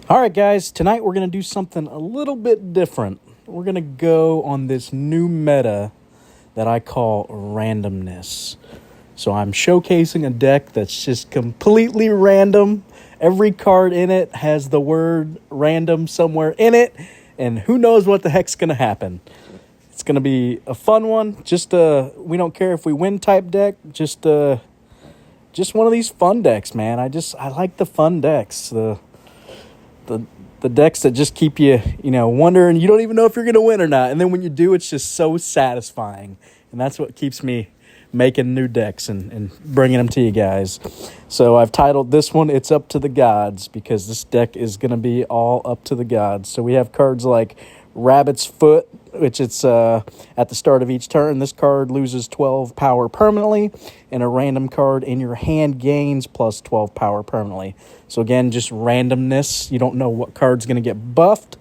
All right, guys, tonight we're going to do something a little bit different. We're going to go on this new meta that I call randomness. So I'm showcasing a deck that's just completely random. Every card in it has the word random somewhere in it, and who knows what the heck's going to happen. It's going to be a fun one. Just we don't care if we win type deck. Just one of these fun decks, man. I like the fun decks. The decks that just keep you, wondering. You don't even know if you're going to win or not. And then when you do, it's just so satisfying. And that's what keeps me making new decks and bringing them to you guys. So I've titled this one, It's Up to the Gods, because this deck is going to be all up to the gods. So we have cards like Rabbit's Foot, which it's at the start of each turn. This card loses 12 power permanently, and a random card in your hand gains plus 12 power permanently. So again, just randomness. You don't know what card's going to get buffed.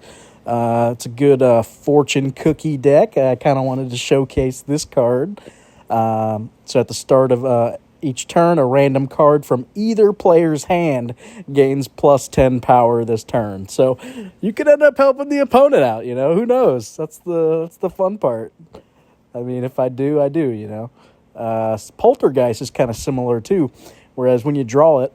It's a good fortune cookie deck. I kind of wanted to showcase this card. So at the start of each turn, a random card from either player's hand gains plus 10 power this turn. So you could end up helping the opponent out, who knows? That's the fun part. I mean, if I do, I do, Poltergeist is kind of similar too, whereas when you draw it,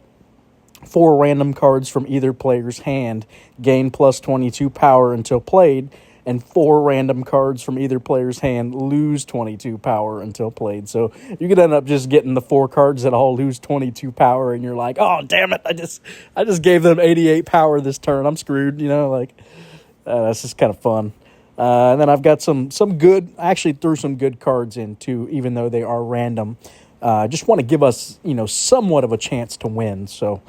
4 random cards from either player's hand gain plus 22 power until played, and 4 random cards from either player's hand lose 22 power until played. So you could end up just getting the 4 cards that all lose 22 power, and you're like, oh, damn it, I just gave them 88 power this turn. I'm screwed, that's just kind of fun. And then I've got some good, I actually threw some good cards in too, even though they are random. I just want to give us, somewhat of a chance to win. So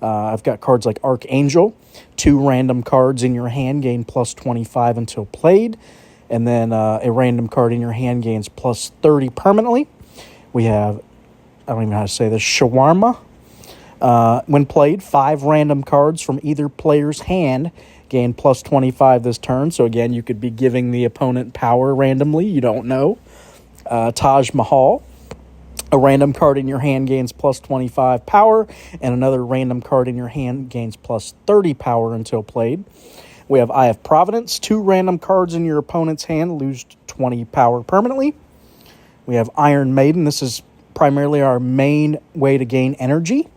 I've got cards like Archangel, 2 random cards in your hand gain plus 25 until played, and then a random card in your hand gains plus 30 permanently. We have, I don't even know how to say this, Shawarma. When played, 5 random cards from either player's hand gain plus 25 this turn. So again, you could be giving the opponent power randomly. You don't know. Taj Mahal. A random card in your hand gains plus 25 power, and another random card in your hand gains plus 30 power until played. We have Eye of Providence. 2 random cards in your opponent's hand lose 20 power permanently. We have Iron Maiden. This is primarily our main way to gain energy.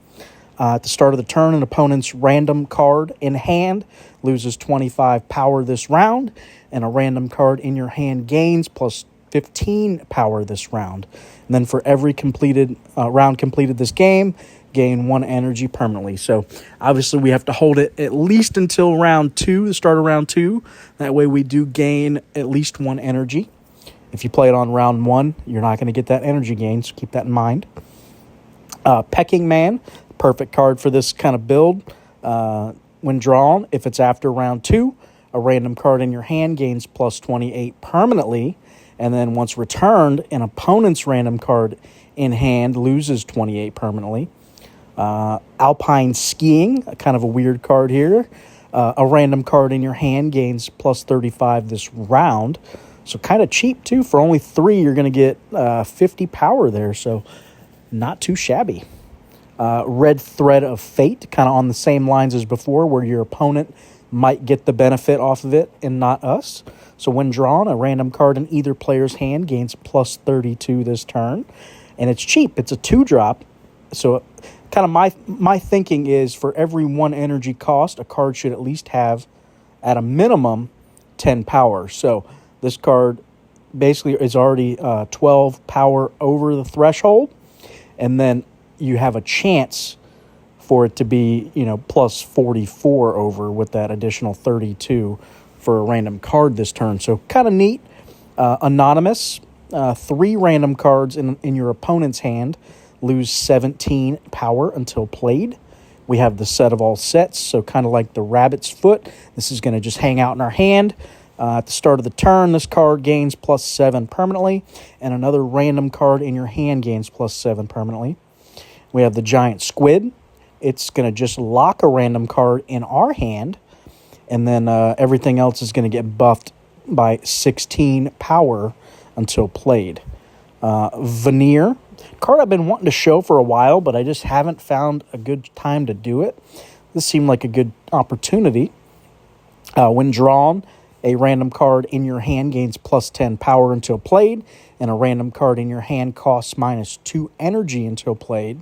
At the start of the turn, an opponent's random card in hand loses 25 power this round, and a random card in your hand gains plus 15 power this round. And then for every round completed this game, gain 1 energy permanently. So obviously we have to hold it at least until round 2, the start of round 2. That way we do gain at least 1 energy. If you play it on round 1, you're not going to get that energy gain, so keep that in mind. Pecking Man, perfect card for this kind of build. When drawn, if it's after round 2, a random card in your hand gains plus 28 permanently. And then once returned, an opponent's random card in hand loses 28 permanently. Alpine Skiing, kind of a weird card here. A random card in your hand gains plus 35 this round. So kind of cheap, too. For only 3, you're going to get 50 power there. So not too shabby. Red Thread of Fate, kind of on the same lines as before, where your opponent might get the benefit off of it and not us. So when drawn, a random card in either player's hand gains plus 32 this turn. And it's cheap. It's a 2-drop. So kind of my thinking is for every 1 energy cost, a card should at least have, at a minimum, 10 power. So this card basically is already 12 power over the threshold. And then you have a chance for it to be, plus 44 over with that additional 32 for a random card this turn. So kind of neat. Anonymous, 3 random cards in your opponent's hand lose 17 power until played. We have the Set of All Sets, so kind of like the Rabbit's Foot. This is going to just hang out in our hand. At the start of the turn, this card gains plus 7 permanently, and another random card in your hand gains plus 7 permanently. We have the Giant Squid. It's going to just lock a random card in our hand, and then everything else is going to get buffed by 16 power until played. Veneer, card I've been wanting to show for a while, but I just haven't found a good time to do it. this seemed like a good opportunity. When drawn, a random card in your hand gains plus 10 power until played, and a random card in your hand costs minus 2 energy until played.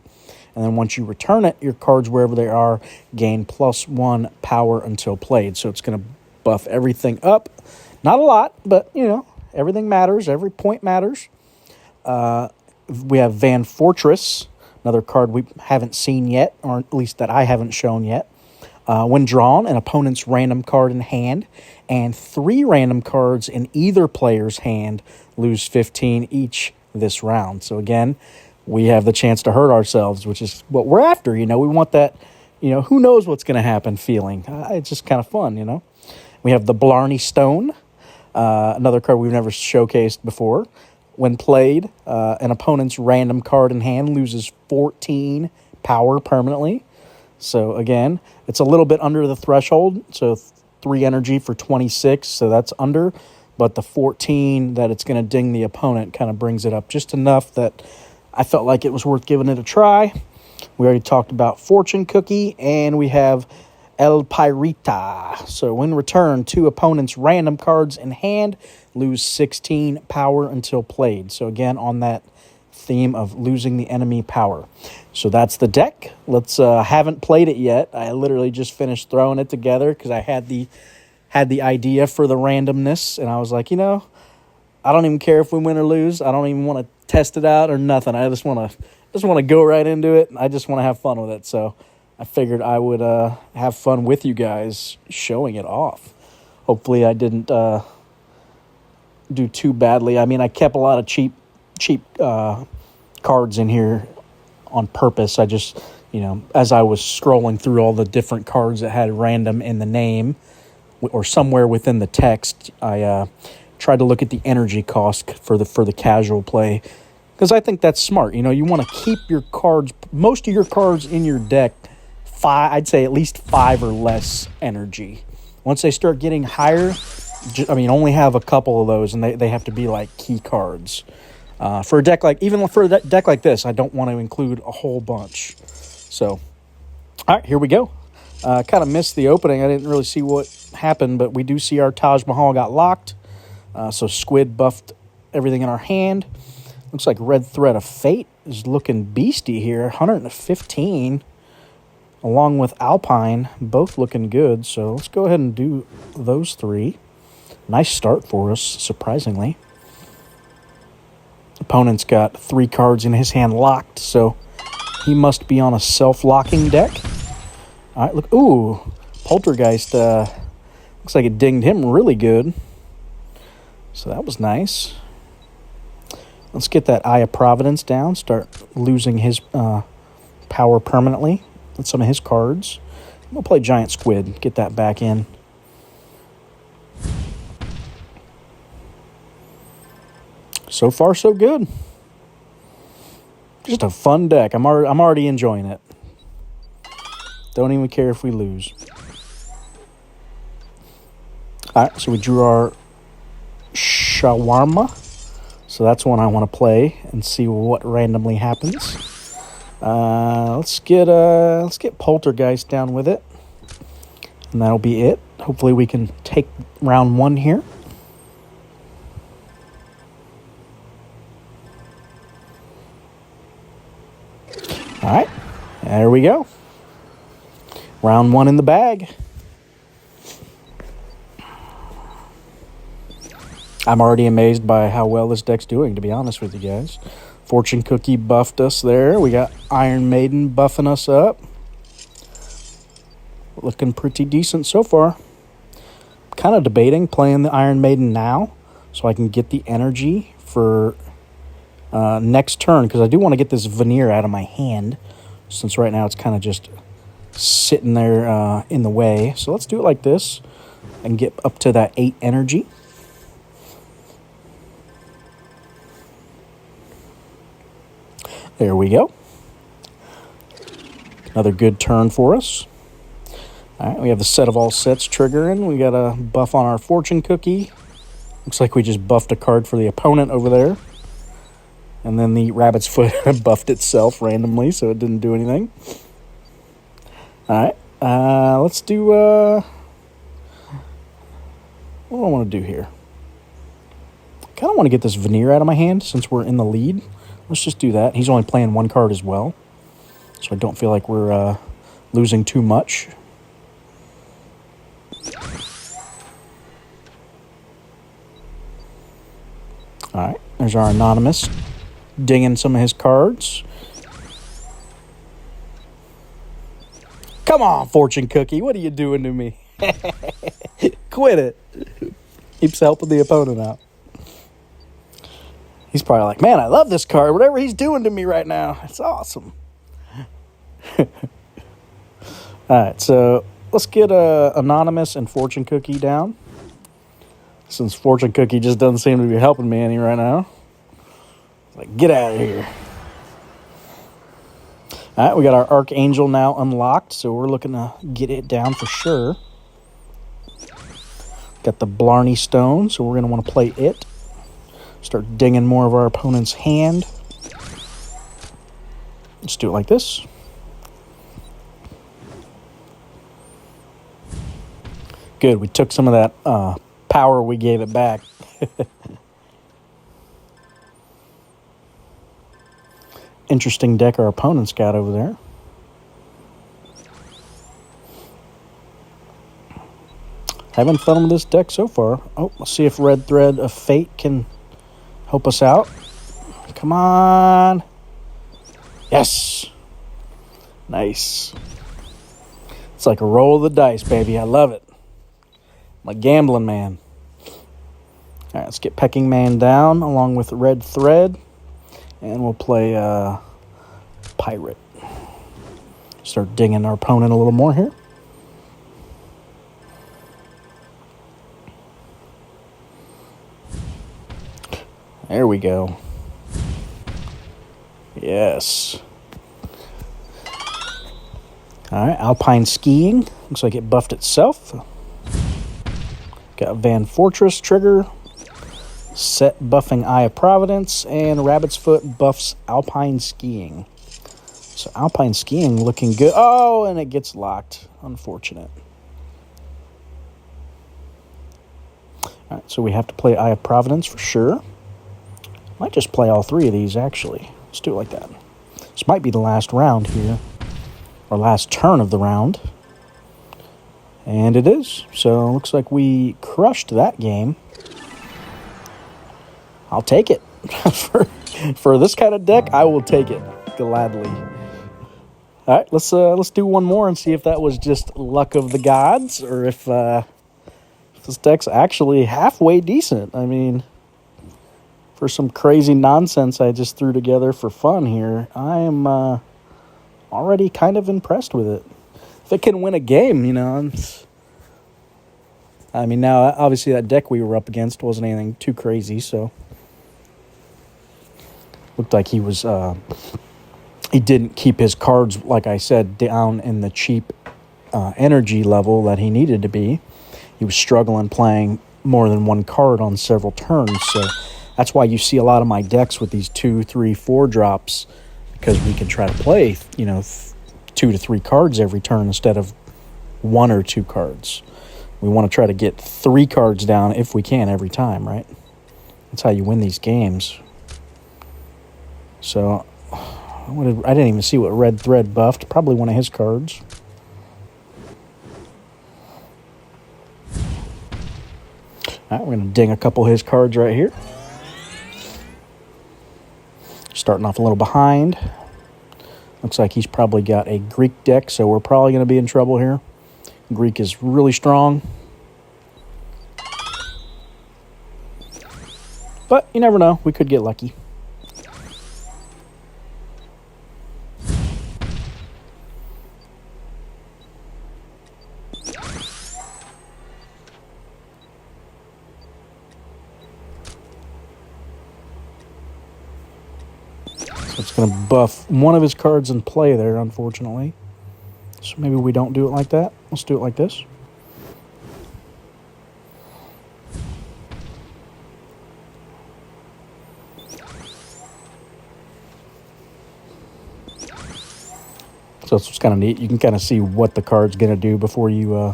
And then once you return it, your cards, wherever they are, gain plus 1 power until played. So it's going to buff everything up. Not a lot, but, everything matters. Every point matters. We have Van Fortress, another card we haven't seen yet, or at least that I haven't shown yet. When drawn, an opponent's random card in hand and 3 random cards in either player's hand lose 15 each this round. So again, we have the chance to hurt ourselves, which is what we're after. We want that, who knows what's going to happen feeling. It's just kind of fun, We have the Blarney Stone, another card we've never showcased before. When played, an opponent's random card in hand loses 14 power permanently. So again, it's a little bit under the threshold. So 3 energy for 26, so that's under. But the 14 that it's going to ding the opponent kind of brings it up just enough that I felt like it was worth giving it a try. We already talked about Fortune Cookie, and we have El Pirita. So when returned, 2 opponents' random cards in hand lose 16 power until played. So again, on that theme of losing the enemy power. So that's the deck. Haven't played it yet. I literally just finished throwing it together because I had the idea for the randomness, and I was like, I don't even care if we win or lose. I don't even want to test it out or nothing. I just want to go right into it. I just want to have fun with it. So I figured I would have fun with you guys showing it off. Hopefully I didn't do too badly. I mean, I kept a lot of cheap cards in here on purpose. I just, as I was scrolling through all the different cards that had random in the name or somewhere within the text, I tried to look at the energy cost for the casual play, because I think that's smart. You want to keep your cards, most of your cards in your deck, I'd say at least 5 or less energy. Once they start getting higher, only have a couple of those, and they have to be like key cards. For a deck like this, I don't want to include a whole bunch. So, all right, here we go. Kind of missed the opening. I didn't really see what happened, but we do see our Taj Mahal got locked. So Squid buffed everything in our hand. Looks like Red Thread of Fate is looking beastie here. 115, along with Alpine, both looking good. So let's go ahead and do those 3. Nice start for us, surprisingly. Opponent's got 3 cards in his hand locked, so he must be on a self-locking deck. All right, look. Ooh, Poltergeist. Looks like it dinged him really good. So that was nice. Let's get that Eye of Providence down. Start losing his power permanently with some of his cards. We'll play Giant Squid. Get that back in. So far, so good. Just a fun deck. I'm already enjoying it. Don't even care if we lose. All right, so we drew our Shawarma. So that's one I want to play and see what randomly happens. Let's get Poltergeist down with it, and that'll be it. Hopefully we can take round 1 here. All right, there we go. Round 1 in the bag. I'm already amazed by how well this deck's doing, to be honest with you guys. Fortune Cookie buffed us there. We got Iron Maiden buffing us up. Looking pretty decent so far. Kind of debating playing the Iron Maiden now so I can get the energy for next turn, because I do want to get this veneer out of my hand, since right now it's kind of just sitting there in the way. So let's do it like this and get up to that 8 energy. There we go. Another good turn for us. All right, we have the set of all sets triggering. We got a buff on our Fortune Cookie. Looks like we just buffed a card for the opponent over there. And then the Rabbit's Foot buffed itself randomly, so it didn't do anything. All right. let's do, what do I want to do here? I kind of want to get this veneer out of my hand since we're in the lead. Let's just do that. He's only playing one card as well, so I don't feel like we're losing too much. All right, there's our anonymous dinging some of his cards. Come on, fortune cookie, what are you doing to me? Quit it. Keeps helping the opponent out. He's probably like, man, I love this card. Whatever he's doing to me right now, it's awesome. All right, so let's get anonymous and fortune cookie down. Since fortune cookie just doesn't seem to be helping me any right now. Like, get out of here. All right, we got our Archangel now unlocked, so we're looking to get it down for sure. Got the Blarney Stone, so we're going to want to play it. Start dinging more of our opponent's hand. Let's do it like this. Good, we took some of that power, we gave it back. Interesting deck our opponent's got over there. Having fun with this deck so far. Oh, let's see if Red Thread of Fate can help us out. Come on. Yes. Nice. It's like a roll of the dice, baby. I love it. I'm a gambling man. All right, let's get Pecking Man down along with Red Thread. And we'll play Pirate. Start dinging our opponent a little more here. There we go. Yes. All right, Alpine Skiing. Looks like it buffed itself. Got Van Fortress trigger. Set buffing Eye of Providence. And Rabbit's Foot buffs Alpine Skiing. So Alpine Skiing looking good. Oh, and it gets locked. Unfortunate. All right, so we have to play Eye of Providence for sure. Might just play all three of these, actually. Let's do it like that. This might be the last round here. Or last turn of the round. And it is. So, looks like we crushed that game. I'll take it. for this kind of deck, I will take it gladly. All right, let's do one more and see if that was just luck of the gods or if this deck's actually halfway decent. I mean, for some crazy nonsense I just threw together for fun here, I am already kind of impressed with it. If it can win a game, you know. I mean, now, obviously, that deck we were up against wasn't anything too crazy, so. Looked like he was, he didn't keep his cards, like I said, down in the cheap energy level that he needed to be. He was struggling playing more than one card on several turns, so that's why you see a lot of my decks with these 2, 3, 4 drops, because we can try to play, you know, 2 to 3 cards every turn instead of 1 or 2 cards. We want to try to get 3 cards down if we can every time, right? That's how you win these games. So, I didn't even see what Red Thread buffed. Probably one of his cards. All right, we're going to ding a couple of his cards right here. Starting off a little behind. Looks like he's probably got a Greek deck, so we're probably going to be in trouble here. Greek is really strong. But you never know. We could get lucky. So it's going to buff one of his cards in play there, unfortunately. So maybe we don't do it like that. Let's do it like this. So it's kind of neat. You can kind of see what the card's going to do before you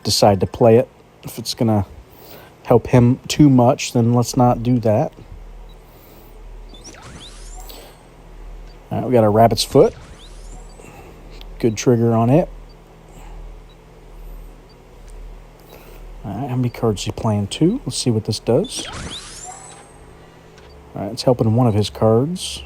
decide to play it. If it's going to help him too much, then let's not do that. All right, we got our rabbit's foot. Good trigger on it. All right, how many cards is he playing? 2. Let's see what this does. All right, it's helping one of his cards.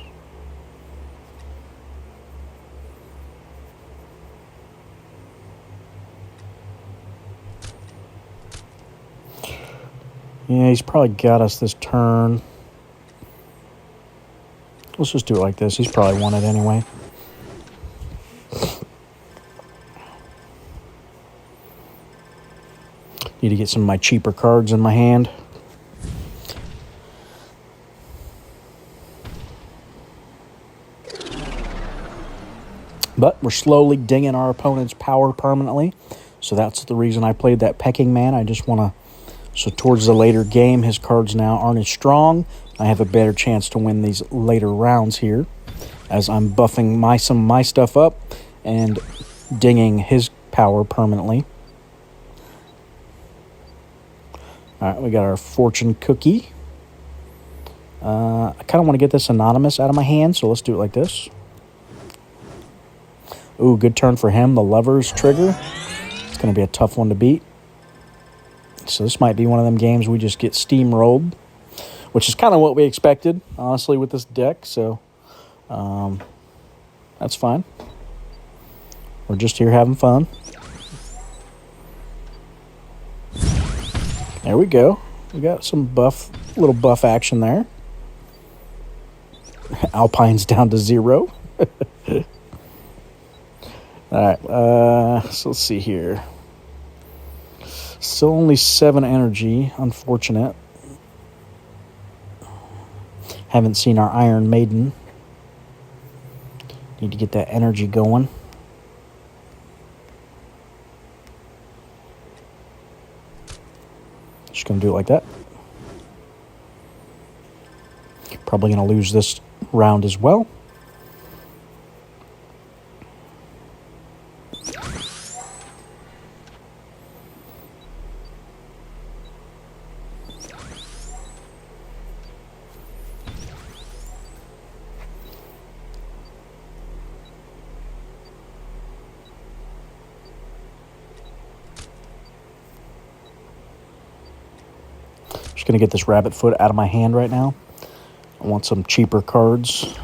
Yeah, he's probably got us this turn. Let's just do it like this. He's probably won it anyway. Need to get some of my cheaper cards in my hand. But we're slowly dinging our opponent's power permanently. So that's the reason I played that Pecking Man. I just want to... So towards the later game, his cards now aren't as strong. I have a better chance to win these later rounds here, as I'm buffing some of my stuff up and dinging his power permanently. All right, we got our fortune cookie. I kind of want to get this anonymous out of my hand, so let's do it like this. Ooh, good turn for him. The lover's trigger. It's going to be a tough one to beat. So this might be one of them games we just get steamrolled, which is kind of what we expected, honestly, with this deck. So that's fine. We're just here having fun. There we go. We got some little buff action there. Alpine's down to 0. All right, so let's see here. Still only 7 energy. Unfortunate. Haven't seen our Iron Maiden. Need to get that energy going. Just going to do it like that. Probably going to lose this round as well. Just going to get this rabbit foot out of my hand right now. I want some cheaper cards.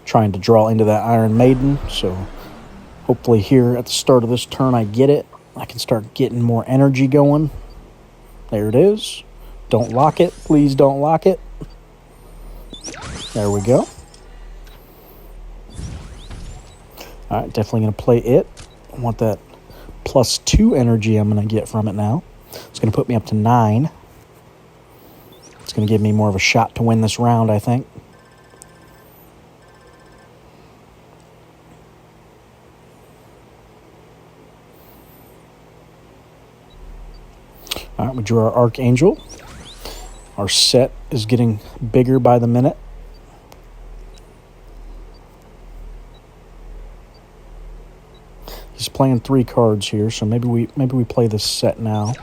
Trying to draw into that Iron Maiden, so hopefully here at the start of this turn I get it. I can start getting more energy going. There it is. Don't lock it. Please don't lock it. There we go. All right, definitely going to play it. I want that +2 energy I'm going to get from it now. It's going to put me up to 9. It's going to give me more of a shot to win this round, I think. All right, we drew our Archangel. Our set is getting bigger by the minute. He's playing 3 cards here, so maybe we play this set now.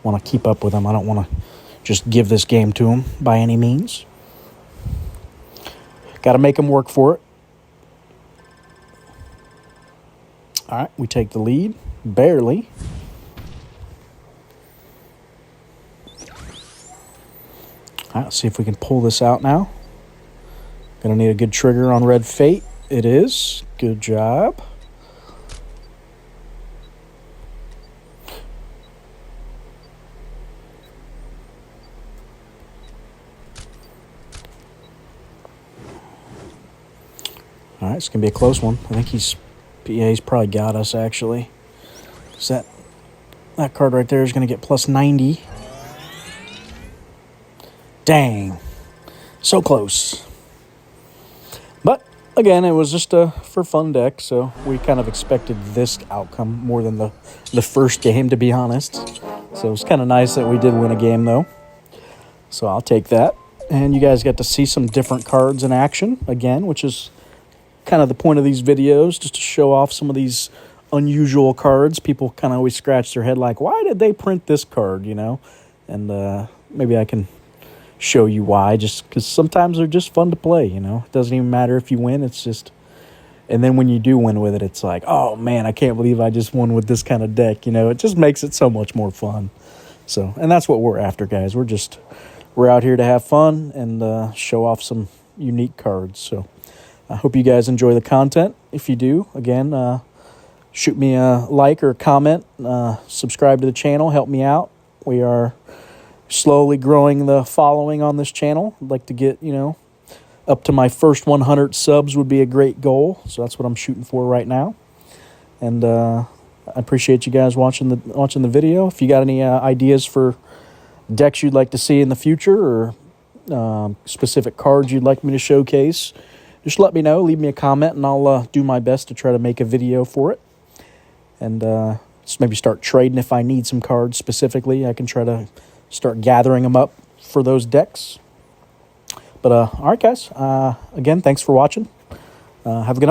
Want to keep up with him. I don't want to just give this game to him by any means. Got to make him work for it. All right, we take the lead. Barely. All right, let's see if we can pull this out now. Gonna need a good trigger on Red Fate. It is. Good job. All right, it's gonna be a close one. I think he's probably got us actually. 'Cause that card right there is gonna get +90. Dang, so close. But Again, it was just a for fun deck, so we kind of expected this outcome more than the first game, to be honest. So it was kind of nice that we did win a game, though. So I'll take that. And you guys got to see some different cards in action, again, which is kind of the point of these videos, just to show off some of these unusual cards. People kind of always scratch their head like, why did they print this card, you know? And maybe I can show you why, just because sometimes they're just fun to play, you know. It doesn't even matter if you win, it's just, and then when you do win with it, it's like, oh man, I can't believe I just won with this kind of deck, you know. It just makes it so much more fun. So, and that's what we're after, guys. We're out here to have fun and show off some unique cards. So I hope you guys enjoy the content. If you do, again, shoot me a like or a comment, subscribe to the channel, help me out. We are slowly growing the following on this channel. I'd like to get, you know, up to my first 100 subs would be a great goal. So that's what I'm shooting for right now. And I appreciate you guys watching the video. If you got any ideas for decks you'd like to see in the future, or specific cards you'd like me to showcase, just let me know. Leave me a comment, and I'll do my best to try to make a video for it. And just maybe start trading if I need some cards specifically. I can try to start gathering them up for those decks. But all right, guys. Again, thanks for watching. Have a good night.